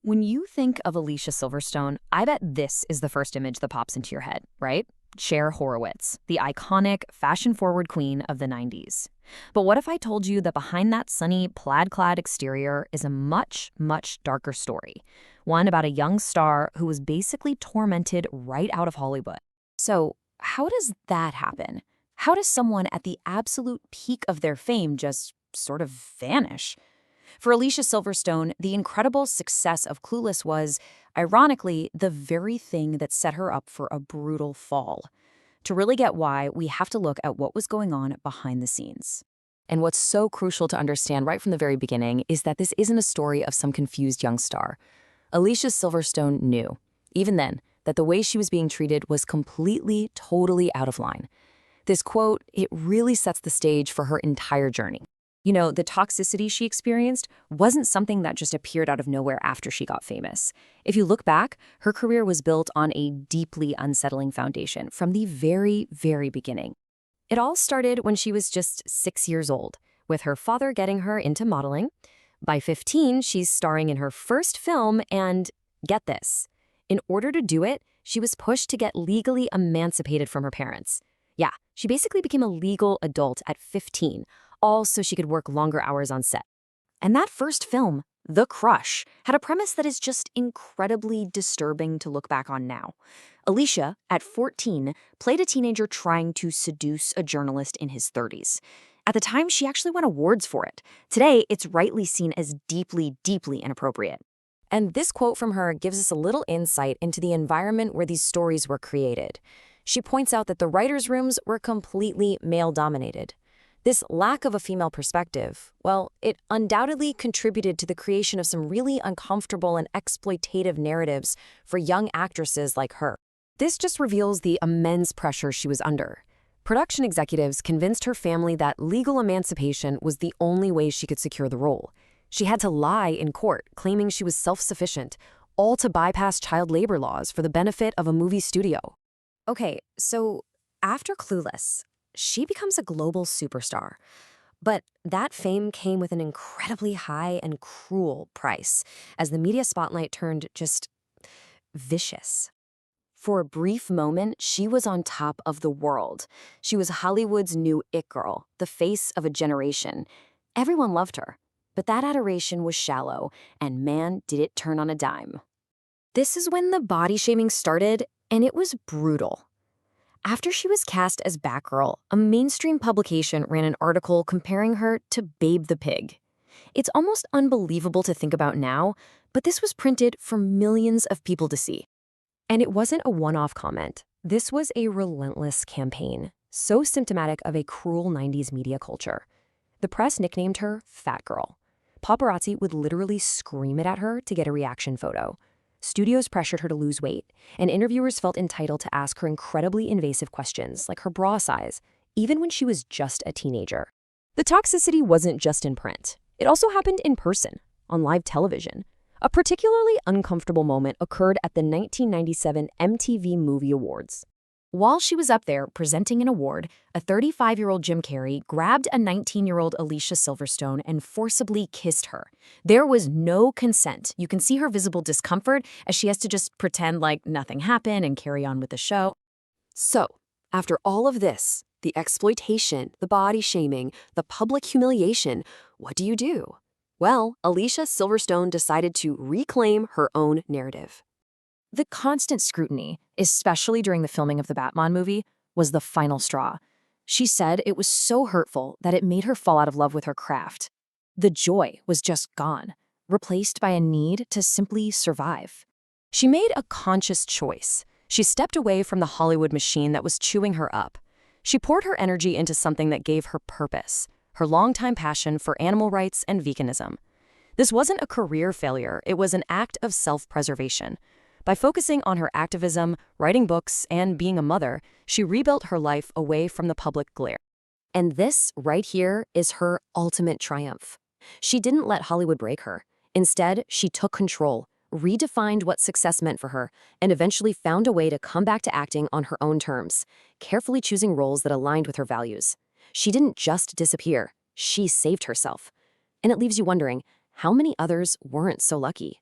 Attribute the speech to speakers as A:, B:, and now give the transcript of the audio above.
A: When you think of Alicia Silverstone, I bet this is the first image that pops into your head, right? Cher Horowitz, the iconic, fashion-forward queen of the 90s. But what if I told you that behind that sunny, plaid-clad exterior is a much, much darker story? One about a young star who was basically tormented right out of Hollywood. So, how does that happen? How does someone at the absolute peak of their fame just sort of vanish? For Alicia Silverstone, the incredible success of Clueless was, ironically, the very thing that set her up for a brutal fall. To really get why, we have to look at what was going on behind the scenes. And what's so crucial to understand right from the very beginning is that this isn't a story of some confused young star. Alicia Silverstone knew, even then, that the way she was being treated was completely, totally out of line. This quote, it really sets the stage for her entire journey. You know, the toxicity she experienced wasn't something that just appeared out of nowhere after she got famous. If you look back, her career was built on a deeply unsettling foundation from the very, very beginning. It all started when she was just 6 years old, with her father getting her into modeling. By 15, she's starring in her first film and, get this, in order to do it, she was pushed to get legally emancipated from her parents. Yeah, she basically became a legal adult at 15, all so she could work longer hours on set. And that first film, The Crush, had a premise that is just incredibly disturbing to look back on now. Alicia, at 14, played a teenager trying to seduce a journalist in his 30s. At the time, she actually won awards for it. Today, it's rightly seen as deeply, deeply inappropriate. And this quote from her gives us a little insight into the environment where these stories were created. She points out that the writers' rooms were completely male-dominated. This lack of a female perspective, well, it undoubtedly contributed to the creation of some really uncomfortable and exploitative narratives for young actresses like her. This just reveals the immense pressure she was under. Production executives convinced her family that legal emancipation was the only way she could secure the role. She had to lie in court, claiming she was self-sufficient, all to bypass child labor laws for the benefit of a movie studio. Okay, so after Clueless, she becomes a global superstar. But that fame came with an incredibly high and cruel price, as the media spotlight turned just vicious. For a brief moment, she was on top of the world. She was Hollywood's new it girl, the face of a generation. Everyone loved her. But that adoration was shallow, and man, did it turn on a dime. This is when the body shaming started, and it was brutal. After she was cast as Batgirl, a mainstream publication ran an article comparing her to Babe the Pig. It's almost unbelievable to think about now, but this was printed for millions of people to see. And it wasn't a one-off comment. This was a relentless campaign, so symptomatic of a cruel 90s media culture. The press nicknamed her Fat Girl. Paparazzi would literally scream it at her to get a reaction photo. Studios pressured her to lose weight, and interviewers felt entitled to ask her incredibly invasive questions, like her bra size, even when she was just a teenager. The toxicity wasn't just in print. It also happened in person, on live television. A particularly uncomfortable moment occurred at the 1997 MTV Movie Awards. While she was up there presenting an award, a 35-year-old Jim Carrey grabbed a 19-year-old Alicia Silverstone and forcibly kissed her. There was no consent. You can see her visible discomfort as she has to just pretend like nothing happened and carry on with the show. So, after all of this, the exploitation, the body shaming, the public humiliation, what do? Well, Alicia Silverstone decided to reclaim her own narrative. The constant scrutiny, especially during the filming of the Batman movie, was the final straw. She said it was so hurtful that it made her fall out of love with her craft. The joy was just gone, replaced by a need to simply survive. She made a conscious choice. She stepped away from the Hollywood machine that was chewing her up. She poured her energy into something that gave her purpose, her longtime passion for animal rights and veganism. This wasn't a career failure, it was an act of self-preservation. By focusing on her activism, writing books, and being a mother, she rebuilt her life away from the public glare. And this, right here, is her ultimate triumph. She didn't let Hollywood break her. Instead, she took control, redefined what success meant for her, and eventually found a way to come back to acting on her own terms, carefully choosing roles that aligned with her values. She didn't just disappear, she saved herself. And it leaves you wondering, how many others weren't so lucky?